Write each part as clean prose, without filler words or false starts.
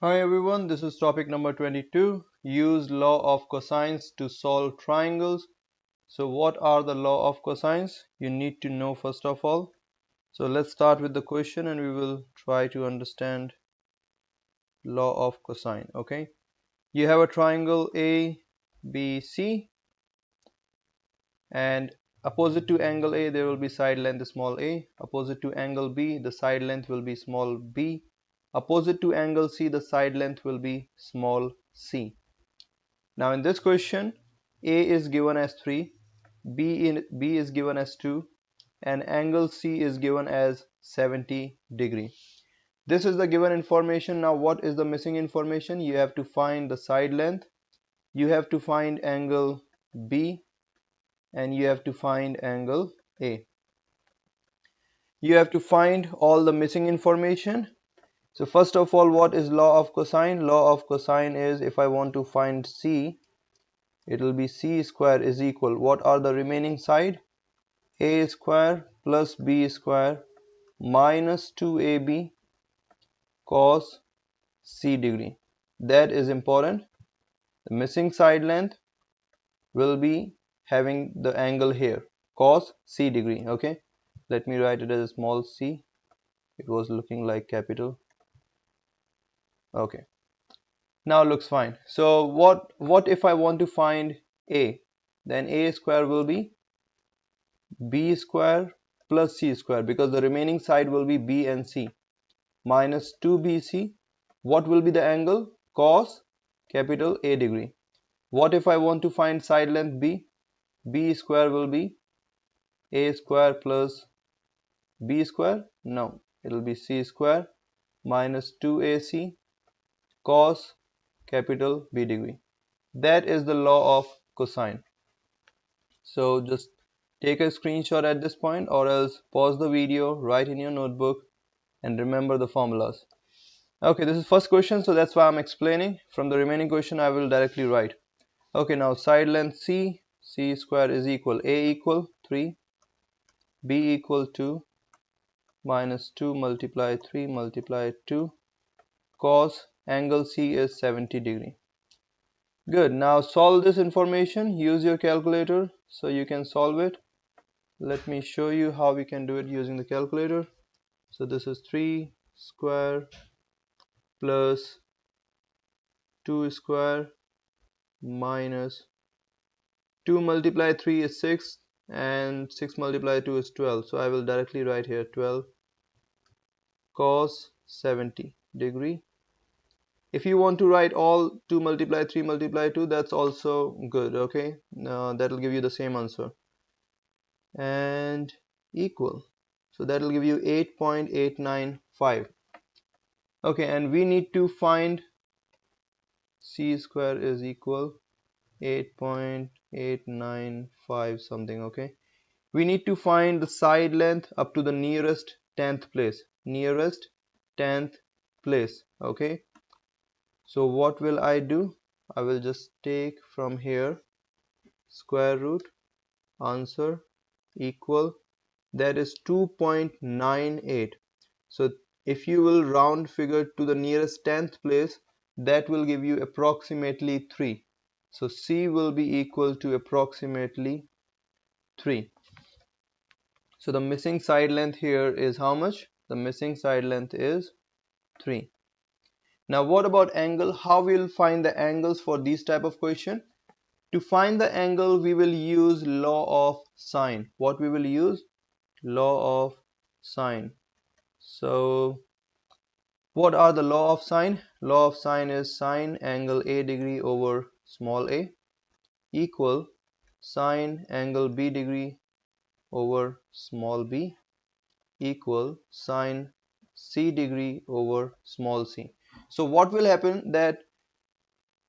Hi everyone, this is topic number 22. Use law of cosines to solve triangles. So what are the law of cosines? You need to know first of all. So let's start with the question and we will try to understand law of cosine. Okay, you have a triangle A, B, C, and opposite to angle A there will be side length small a. Opposite to angle B the side length will be small b. Opposite to angle C the side length will be small c. Now in this question, A is given as 3, B is given as 2, and angle C is given as 70 degree. This is the given information. Now what is the missing information? You have to find the side length, you have to find angle B, and you have to find angle A. You have to find all the missing information. So first of all, what is law of cosine? Law of cosine is, if I want to find C, it will be c square is equal, what are the remaining side? A square plus b square minus 2ab cos c degree. That is important. The missing side length will be having the angle here, cos c degree. Okay, let me write it as a small c. It was looking like capital. Okay, now looks fine. So what if I want to find a? Then a square will be b square plus c square, because the remaining side will be b and c, minus 2bc. What will be the angle? Cos capital A degree. What if I want to find side length b? B square will be a square plus b square. No, it will be c square minus 2ac cos capital B degree. That is the law of cosine. So just take a screenshot at this point, or else pause the video, write in your notebook, and remember the formulas. Okay, this is first question, so that's why I'm explaining. From the remaining question I will directly write. Okay, now side length c square is equal, a equal 3, b equal 2, minus 2 multiply 3 multiply 2, cos angle c is 70 degree. Good. Now solve this information. Use your calculator so you can solve it. Let me show you how we can do it using the calculator. So this is 3 square plus 2 square minus 2 multiply 3 is 6, and 6 multiply 2 is 12. So I will directly write here 12 cos 70 degree. If you want to write all 2 multiply 3 multiply 2, that's also good. Okay, that will give you the same answer, and equal. So that will give you 8.895. Okay, and we need to find c square is equal 8.895 something. Okay, we need to find the side length up to the nearest 10th place. Nearest 10th place. Okay, so what will I do? I will just take from here square root, answer equal, that is 2.98. So if you will round figure to the nearest 10th place, that will give you approximately 3. So c will be equal to approximately 3. So the missing side length here is how much? The missing side length is 3. Now what about angle? How we will find the angles for these type of question? To find the angle we will use law of sine. What we will use? Law of sine. So what are the law of sine? Law of sine is sine angle A degree over small a equal sine angle B degree over small b equal sine C degree over small c. So what will happen, that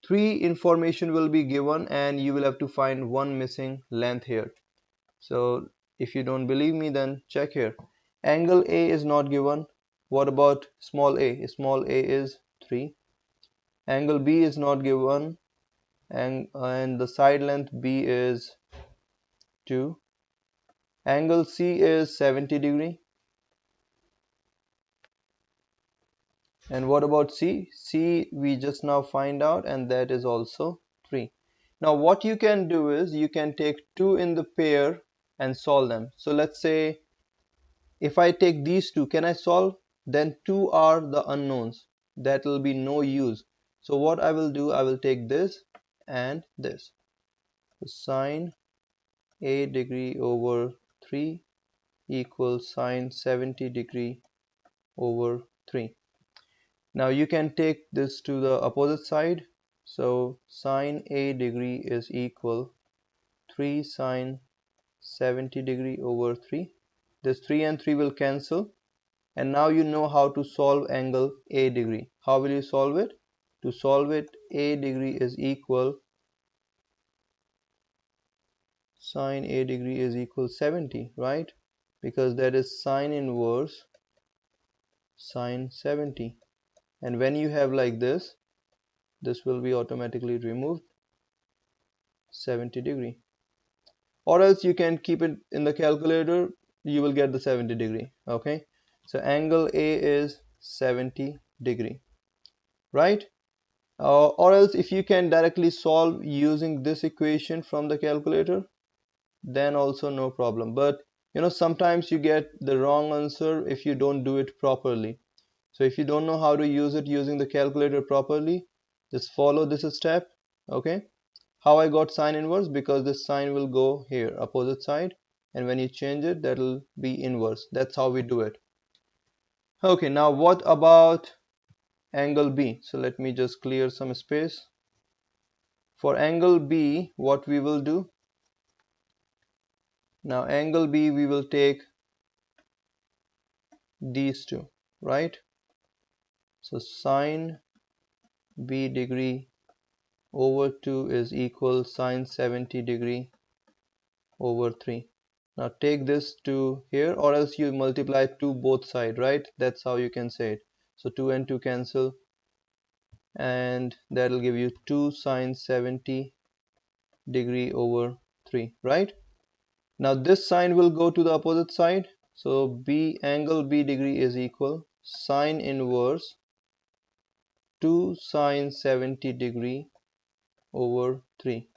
3 information will be given and you will have to find one missing length here. So if you don't believe me, then check here. Angle A is not given. What about small a? Small a is 3. Angle B is not given, and the side length B is 2. Angle C is 70 degree. And what about C? C we just now find out, and that is also 3. Now what you can do is you can take 2 in the pair and solve them. So let's say if I take these two, can I solve? Then 2 are the unknowns. That will be no use. So what I will do, I will take this and this. So sine a degree over 3 equals sine 70 degree over 3. Now you can take this to the opposite side. So sine a degree is equal 3 sine 70 degree over 3. This 3 and 3 will cancel. And now you know how to solve angle a degree. How will you solve it? To solve it, a degree is equal sine a degree is equal 70, right? Because that is sine inverse sine 70. And when you have like this will be automatically removed 70 degree. Or else you can keep it in the calculator, you will get the 70 degree. Okay, so angle A is 70 degree, right? Or else if you can directly solve using this equation from the calculator, then also no problem. But sometimes you get the wrong answer if you don't do it properly. So if you don't know how to use it using the calculator properly, just follow this step. Okay, how I got sine inverse? Because this sine will go here, opposite side, and when you change it, that will be inverse. That's how we do it. Okay, now what about angle B? So let me just clear some space. For angle B, what we will do? Now angle B, we will take these two, right? So sine B degree over 2 is equal sine 70 degree over 3. Now take this to here, or else you multiply 2 both sides, right? That's how you can say it. So 2 and 2 cancel, and that will give you 2 sine 70 degree over 3, right? Now this sine will go to the opposite side. So B angle B degree is equal sine inverse 2 sine 70 degree over 3.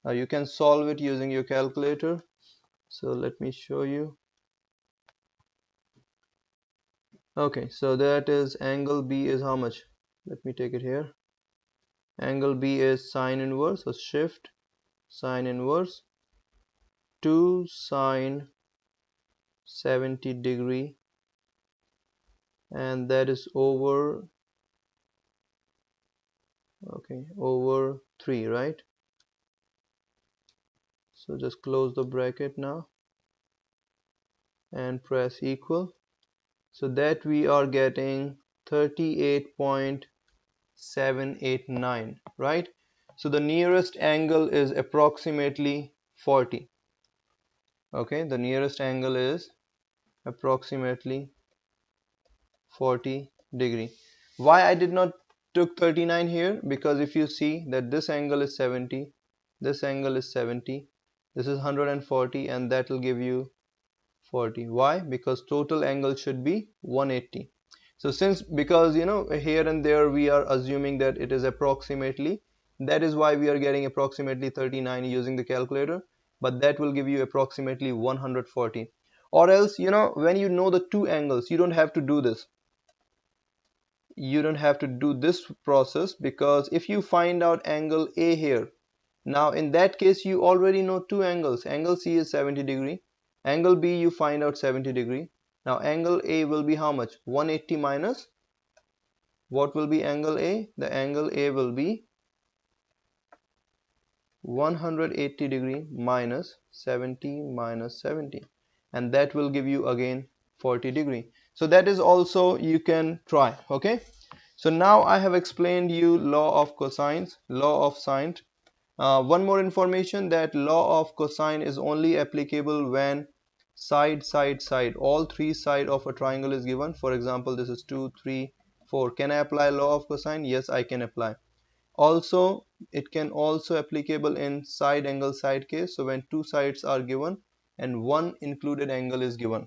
Now you can solve it using your calculator. So let me show you. Okay, so that is angle B is how much? Let me take it here. Angle B is sine inverse, so shift sine inverse 2 sine 70 degree, and that is over, okay, over 3, right? So just close the bracket now and press equal. So that we are getting 38.789, right? So the nearest angle is approximately 40. Okay, the nearest angle is approximately 40 degree. Why I did not took 39 here? Because if you see that this angle is 70, this angle is 70, this is 140, and that will give you 40. Why? Because total angle should be 180. So because here and there we are assuming that it is approximately, that is why we are getting approximately 39 using the calculator, but that will give you approximately 140. Or else when you know the two angles, you don't have to do this. You don't have to do this process, because if you find out angle A here, now in that case you already know two angles. Angle C is 70 degree, angle B you find out 70 degree. Now angle A will be how much? 180 minus, what will be angle A? The angle A will be 180 degree minus 70 minus 70, and that will give you again 40 degree. So that is also you can try. Okay, so now I have explained you law of cosines, law of sine. One more information, that law of cosine is only applicable when side, all three sides of a triangle is given. For example, this is 2, 3, 4. Can I apply law of cosine? Yes, I can apply. Also, it can also applicable in side angle side case. So when two sides are given and one included angle is given.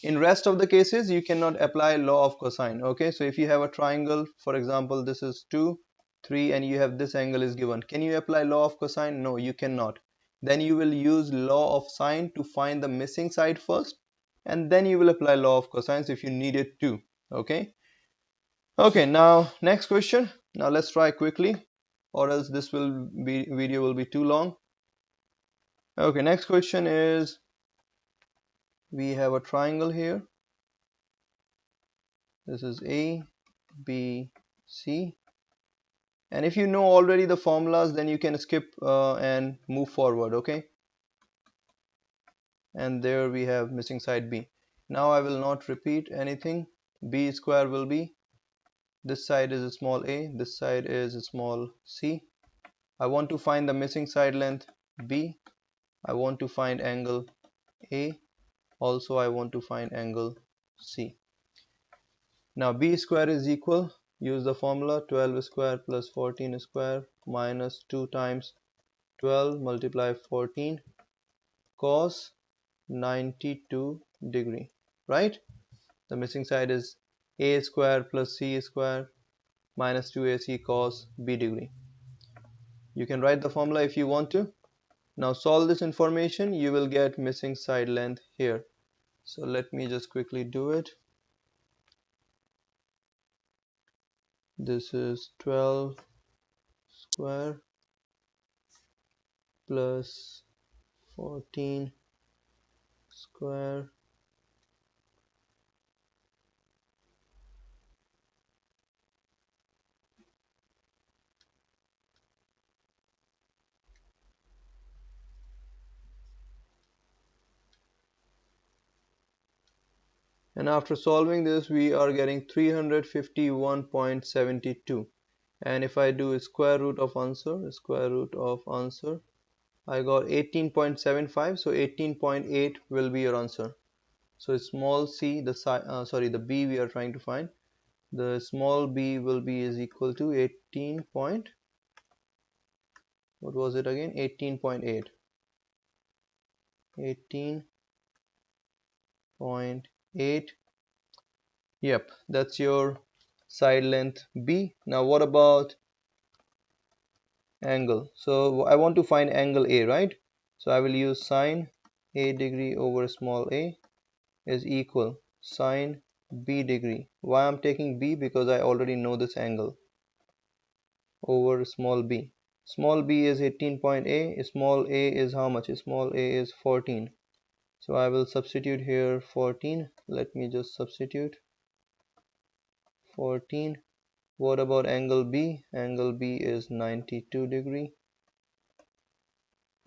In rest of the cases you cannot apply law of cosine. Okay, so if you have a triangle, for example this is 2 3 and you have this angle is given, can you apply law of cosine? No, you cannot. Then you will use law of sine to find the missing side first, and then you will apply law of cosines if you need it to. Okay. Okay, now next question. Now let's try quickly, or else this will be video will be too long. Okay, next question is, we have a triangle here. This is A, B, C. And if you know already the formulas, then you can skip and move forward. Okay. And there we have missing side B. Now I will not repeat anything. B square will be, this side is a small a, this side is a small c. I want to find the missing side length B. I want to find angle A. Also I want to find angle C. Now B square is equal, use the formula, 12 square plus 14 square minus 2 times 12 multiply 14 cos 92 degree, right? The missing side is A square plus C square minus 2AC cos B degree. You can write the formula if you want to. Now solve this information, you will get missing side length here. So let me just quickly do it. This is 12 square plus 14 square and after solving this we are getting 351.72, and if I do a square root of answer, I got 18.75, so 18.8 will be your answer. So small c, the b we are trying to find, the small b will be is equal to 18 point, what was it again, 18.8, 18.8. Yep, that's your side length B. Now what about angle? So I want to find angle A, right? So I will use sine A degree over small a is equal sine B degree. Why I'm taking B? Because I already know this angle, over small b. Small b is 18.8, small a is how much? Small a is 14. So I will substitute here 14. Let me just substitute 14. What about angle B? Angle B is 92 degree.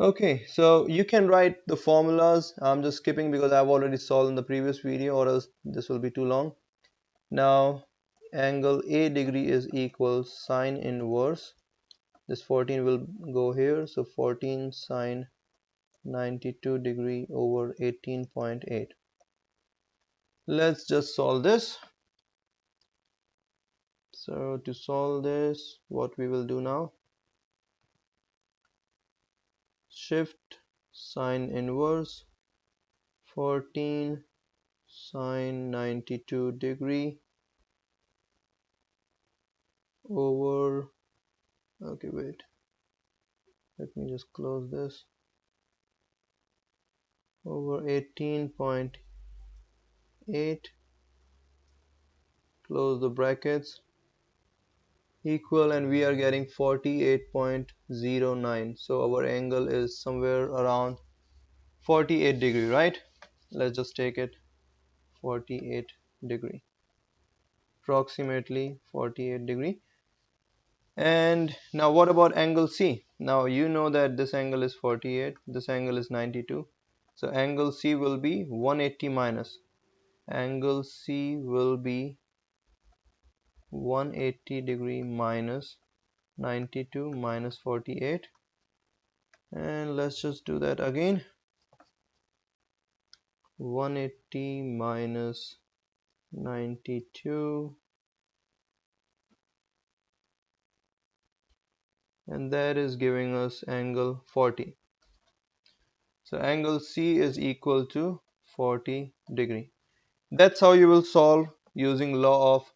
Okay, so you can write the formulas. I'm just skipping because I've already solved in the previous video, or else this will be too long. Now angle A degree is equal sine inverse. This 14 will go here, so 14 sine 92 degree over 18.8. Let's just solve this. So to solve this, what we will do now, shift sine inverse 14 sine 92 degree over, okay wait, let me just close this, over 18.8, close the brackets, equal, and we are getting 48.09. so our angle is somewhere around 48 degree, right? Let's just take it 48 degree, approximately 48 degree. And now what about angle C? Now you know that this angle is 48, this angle is 92, so angle C will be 180 minus, angle C will be 180 degree minus 92 minus 48, and let's just do that again, 180 minus 92, and that is giving us angle 40. So angle C is equal to 40 degree. That's how you will solve using law of